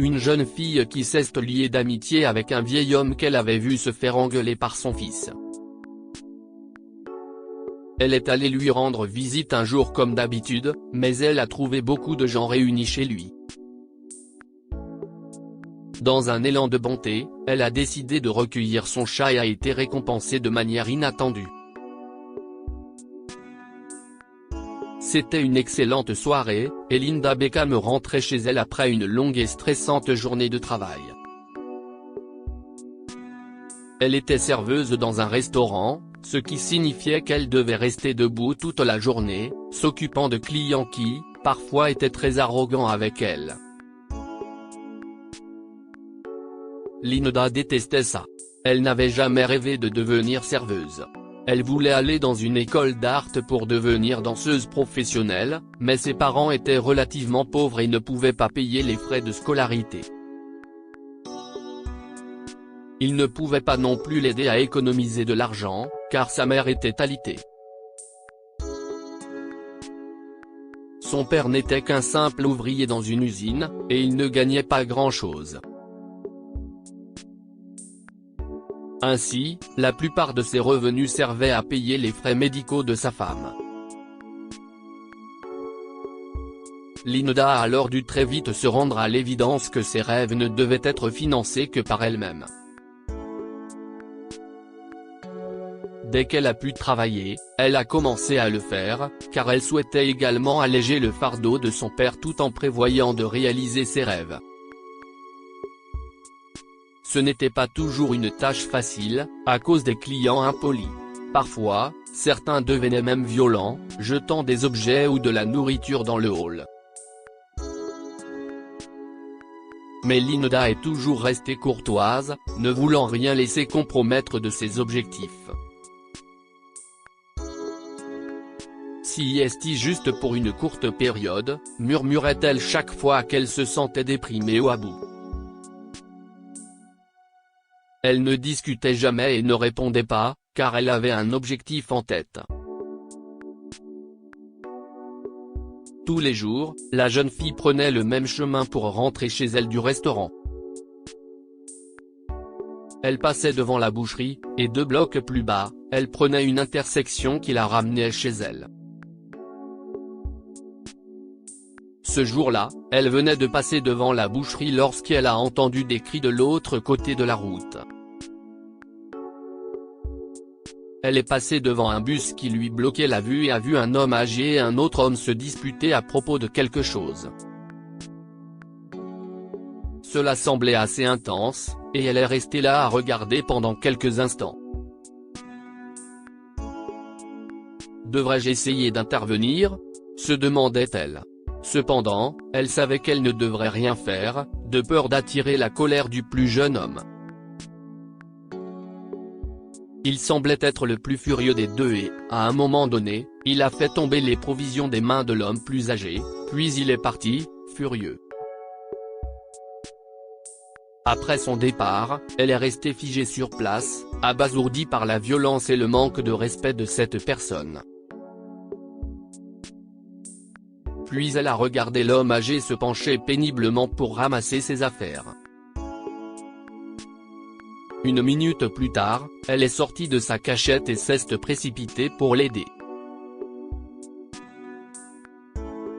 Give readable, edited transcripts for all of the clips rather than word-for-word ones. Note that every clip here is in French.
une jeune fille qui s'est liée d'amitié avec un vieil homme qu'elle avait vu se faire engueuler par son fils. Elle est allée lui rendre visite un jour comme d'habitude, mais elle a trouvé beaucoup de gens réunis chez lui. Dans un élan de bonté, elle a décidé de recueillir son chat et a été récompensée de manière inattendue. C'était une excellente soirée, et Linda Beckham rentrait chez elle après une longue et stressante journée de travail. Elle était serveuse dans un restaurant, ce qui signifiait qu'elle devait rester debout toute la journée, s'occupant de clients qui, parfois étaient très arrogants avec elle. Linda détestait ça. Elle n'avait jamais rêvé de devenir serveuse. Elle voulait aller dans une école d'art pour devenir danseuse professionnelle, mais ses parents étaient relativement pauvres et ne pouvaient pas payer les frais de scolarité. Ils ne pouvaient pas non plus l'aider à économiser de l'argent, car sa mère était alitée. Son père n'était qu'un simple ouvrier dans une usine, et il ne gagnait pas grand-chose. Ainsi, la plupart de ses revenus servaient à payer les frais médicaux de sa femme. Linda a alors dû très vite se rendre à l'évidence que ses rêves ne devaient être financés que par elle-même. Dès qu'elle a pu travailler, elle a commencé à le faire, car elle souhaitait également alléger le fardeau de son père tout en prévoyant de réaliser ses rêves. Ce n'était pas toujours une tâche facile, à cause des clients impolis. Parfois, certains devenaient même violents, jetant des objets ou de la nourriture dans le hall. Mais Linda est toujours restée courtoise, ne voulant rien laisser compromettre de ses objectifs. Si est juste pour une courte période, murmurait-elle chaque fois qu'elle se sentait déprimée ou à bout. Elle ne discutait jamais et ne répondait pas, car elle avait un objectif en tête. Tous les jours, la jeune fille prenait le même chemin pour rentrer chez elle du restaurant. Elle passait devant la boucherie, et 2 blocs plus bas, elle prenait une intersection qui la ramenait chez elle. Ce jour-là, elle venait de passer devant la boucherie lorsqu'elle a entendu des cris de l'autre côté de la route. Elle est passée devant un bus qui lui bloquait la vue et a vu un homme âgé et un autre homme se disputer à propos de quelque chose. Cela semblait assez intense, et elle est restée là à regarder pendant quelques instants. Devrais-je essayer d'intervenir ? Se demandait-elle. Cependant, elle savait qu'elle ne devrait rien faire, de peur d'attirer la colère du plus jeune homme. Il semblait être le plus furieux des deux et, à un moment donné, il a fait tomber les provisions des mains de l'homme plus âgé, puis il est parti, furieux. Après son départ, elle est restée figée sur place, abasourdie par la violence et le manque de respect de cette personne. Puis elle a regardé l'homme âgé se pencher péniblement pour ramasser ses affaires. Une minute plus tard, elle est sortie de sa cachette et s'est précipitée pour l'aider.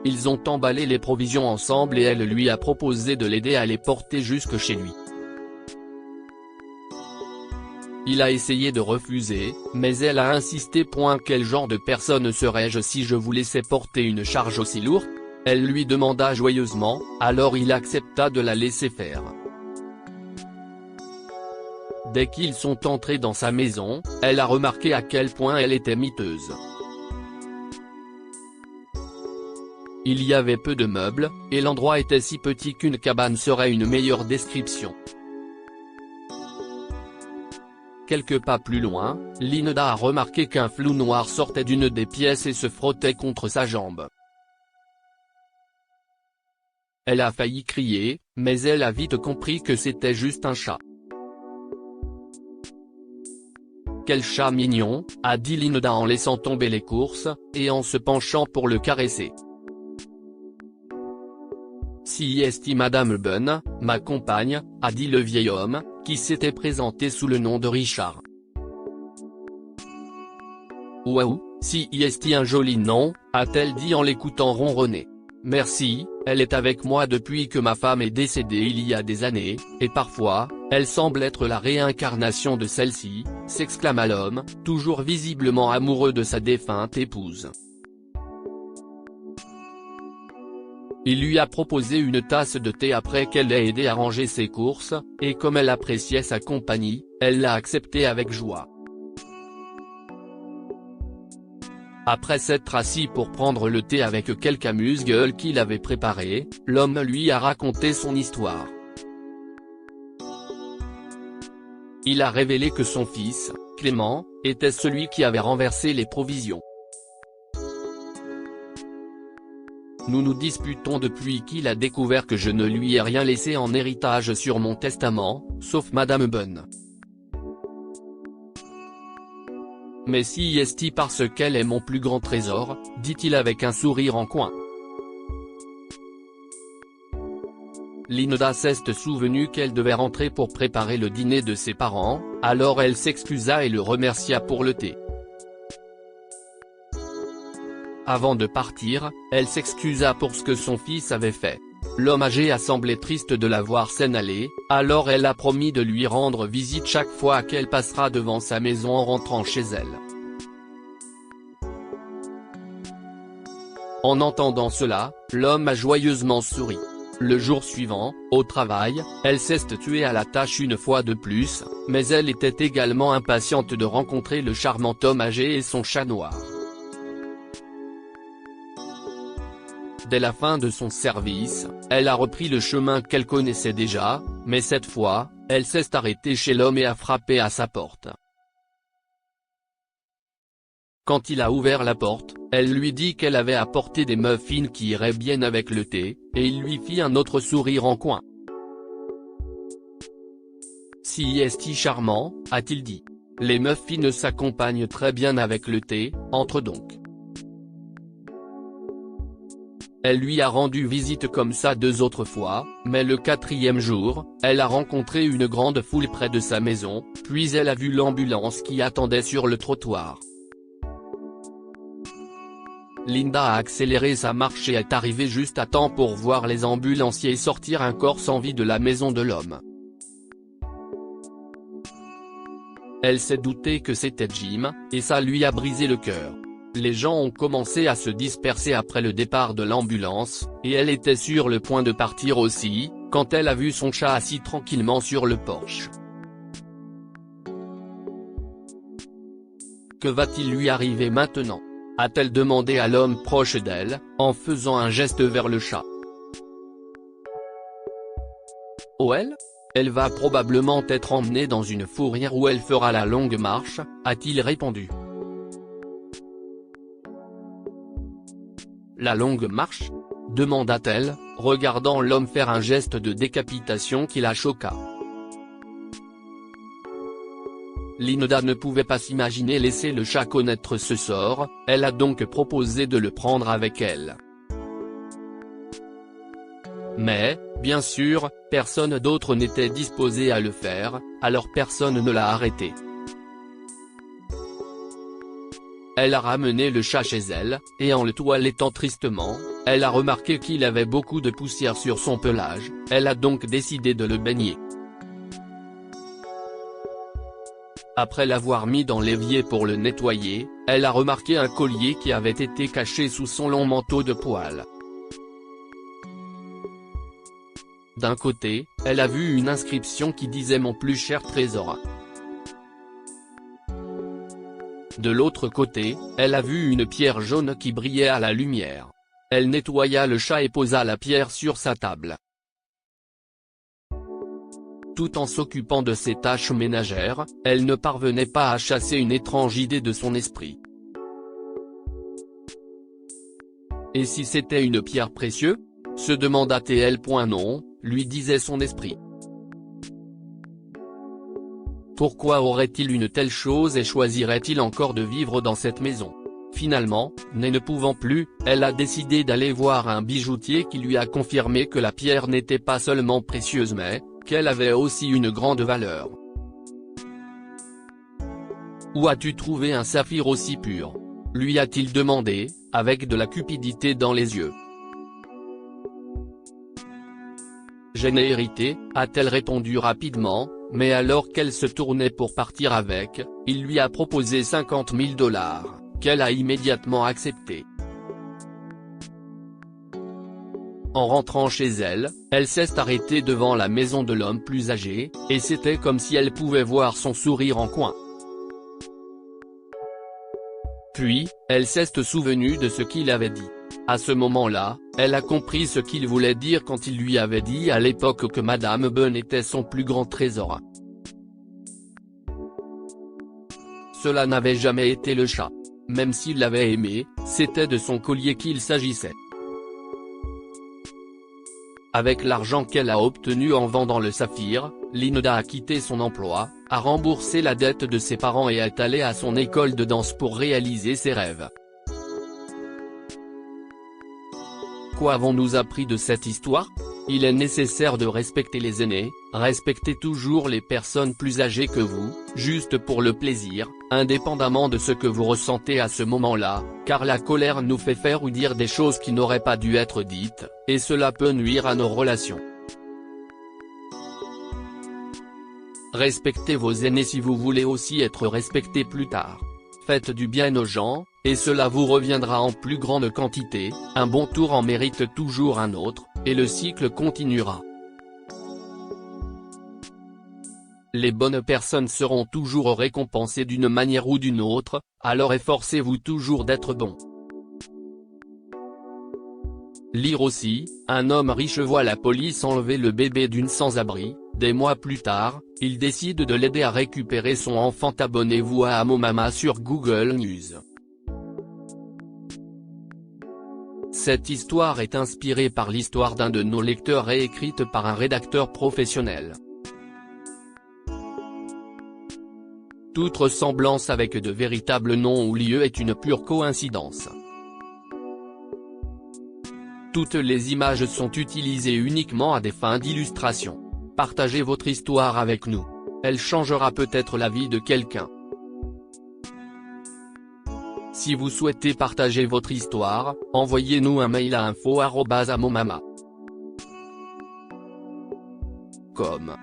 Ils ont emballé les provisions ensemble et elle lui a proposé de l'aider à les porter jusque chez lui. Il a essayé de refuser, mais elle a insisté. Quel genre de personne serais-je si je vous laissais porter une charge aussi lourde ? Elle lui demanda joyeusement, alors il accepta de la laisser faire. Dès qu'ils sont entrés dans sa maison, elle a remarqué à quel point elle était miteuse. Il y avait peu de meubles, et l'endroit était si petit qu'une cabane serait une meilleure description. Quelques pas plus loin, Linda a remarqué qu'un flou noir sortait d'une des pièces et se frottait contre sa jambe. Elle a failli crier, mais elle a vite compris que c'était juste un chat. Quel chat mignon, a dit Linda en laissant tomber les courses, et en se penchant pour le caresser. Si est Madame Bunn, ma compagne, a dit le vieil homme, qui s'était présenté sous le nom de Richard. Waouh, si est un joli nom, a-t-elle dit en l'écoutant ronronner. Merci, elle est avec moi depuis que ma femme est décédée il y a des années, et parfois, elle semble être la réincarnation de celle-ci, s'exclama l'homme, toujours visiblement amoureux de sa défunte épouse. Il lui a proposé une tasse de thé après qu'elle ait aidé à ranger ses courses, et comme elle appréciait sa compagnie, elle l'a accepté avec joie. Après s'être assis pour prendre le thé avec quelques amuse-gueules qu'il avait préparées, l'homme lui a raconté son histoire. Il a révélé que son fils, Clément, était celui qui avait renversé les provisions. Nous nous disputons depuis qu'il a découvert que je ne lui ai rien laissé en héritage sur mon testament, sauf Madame Bunn. Mais si est parce qu'elle est mon plus grand trésor, dit-il avec un sourire en coin. Linda s'est souvenue qu'elle devait rentrer pour préparer le dîner de ses parents, alors elle s'excusa et le remercia pour le thé. Avant de partir, elle s'excusa pour ce que son fils avait fait. L'homme âgé a semblé triste de la voir s'en aller, alors elle a promis de lui rendre visite chaque fois qu'elle passera devant sa maison en rentrant chez elle. En entendant cela, l'homme a joyeusement souri. Le jour suivant, au travail, elle s'est tuée à la tâche une fois de plus, mais elle était également impatiente de rencontrer le charmant homme âgé et son chat noir. Dès la fin de son service, elle a repris le chemin qu'elle connaissait déjà, mais cette fois, elle s'est arrêtée chez l'homme et a frappé à sa porte. Quand il a ouvert la porte, elle lui dit qu'elle avait apporté des muffins qui iraient bien avec le thé, et il lui fit un autre sourire en coin. Si est charmant, a-t-il dit. Les muffins s'accompagnent très bien avec le thé, entre donc. Elle lui a rendu visite comme ça 2 autres fois, mais le 4e jour, elle a rencontré une grande foule près de sa maison, puis elle a vu l'ambulance qui attendait sur le trottoir. Linda a accéléré sa marche et est arrivée juste à temps pour voir les ambulanciers sortir un corps sans vie de la maison de l'homme. Elle s'est doutée que c'était Jim, et ça lui a brisé le cœur. Les gens ont commencé à se disperser après le départ de l'ambulance, et elle était sur le point de partir aussi, quand elle a vu son chat assis tranquillement sur le porche. Que va-t-il lui arriver maintenant ? A-t-elle demandé à l'homme proche d'elle, en faisant un geste vers le chat. Oh elle va probablement être emmenée dans une fourrière où elle fera la longue marche, a-t-il répondu. La longue marche ? demanda-t-elle, regardant l'homme faire un geste de décapitation qui la choqua. Linda ne pouvait pas s'imaginer laisser le chat connaître ce sort, elle a donc proposé de le prendre avec elle. Mais, bien sûr, personne d'autre n'était disposé à le faire, alors personne ne l'a arrêté. Elle a ramené le chat chez elle, et en le toilettant tristement, elle a remarqué qu'il avait beaucoup de poussière sur son pelage, elle a donc décidé de le baigner. Après l'avoir mis dans l'évier pour le nettoyer, elle a remarqué un collier qui avait été caché sous son long manteau de poil. D'un côté, elle a vu une inscription qui disait « Mon plus cher trésor ». De l'autre côté, elle a vu une pierre jaune qui brillait à la lumière. Elle nettoya le chat et posa la pierre sur sa table. Tout en s'occupant de ses tâches ménagères, elle ne parvenait pas à chasser une étrange idée de son esprit. Et si c'était une pierre précieuse ? se demanda-t-elle. Non, lui disait son esprit. Pourquoi aurait-il une telle chose et choisirait-il encore de vivre dans cette maison ? Finalement, ne pouvant plus, elle a décidé d'aller voir un bijoutier qui lui a confirmé que la pierre n'était pas seulement précieuse mais qu'elle avait aussi une grande valeur. Où as-tu trouvé un saphir aussi pur ? Lui a-t-il demandé, avec de la cupidité dans les yeux. Je n'ai hérité, a-t-elle répondu rapidement, mais alors qu'elle se tournait pour partir avec, il lui a proposé 50 000 $, qu'elle a immédiatement accepté. En rentrant chez elle, elle s'est arrêtée devant la maison de l'homme plus âgé, et c'était comme si elle pouvait voir son sourire en coin. Puis, elle s'est souvenue de ce qu'il avait dit. À ce moment-là, elle a compris ce qu'il voulait dire quand il lui avait dit à l'époque que Madame Bunn était son plus grand trésor. Cela n'avait jamais été le cas. Même s'il l'avait aimé, c'était de son collier qu'il s'agissait. Avec l'argent qu'elle a obtenu en vendant le saphir, Linda a quitté son emploi, a remboursé la dette de ses parents et est allée à son école de danse pour réaliser ses rêves. Quoi avons-nous appris de cette histoire ? Il est nécessaire de respecter les aînés, respectez toujours les personnes plus âgées que vous, juste pour le plaisir, indépendamment de ce que vous ressentez à ce moment-là, car la colère nous fait faire ou dire des choses qui n'auraient pas dû être dites, et cela peut nuire à nos relations. Respectez vos aînés si vous voulez aussi être respecté plus tard. Faites du bien aux gens, et cela vous reviendra en plus grande quantité, un bon tour en mérite toujours un autre, et le cycle continuera. Les bonnes personnes seront toujours récompensées d'une manière ou d'une autre, alors efforcez-vous toujours d'être bon. Lire aussi, un homme riche voit la police enlever le bébé d'une sans-abri, des mois plus tard, il décide de l'aider à récupérer son enfant. Abonnez-vous à Amomama sur Google News. Cette histoire est inspirée par l'histoire d'un de nos lecteurs et écrite par un rédacteur professionnel. Toute ressemblance avec de véritables noms ou lieux est une pure coïncidence. Toutes les images sont utilisées uniquement à des fins d'illustration. Partagez votre histoire avec nous. Elle changera peut-être la vie de quelqu'un. Si vous souhaitez partager votre histoire, envoyez-nous un mail à info@amomama.com.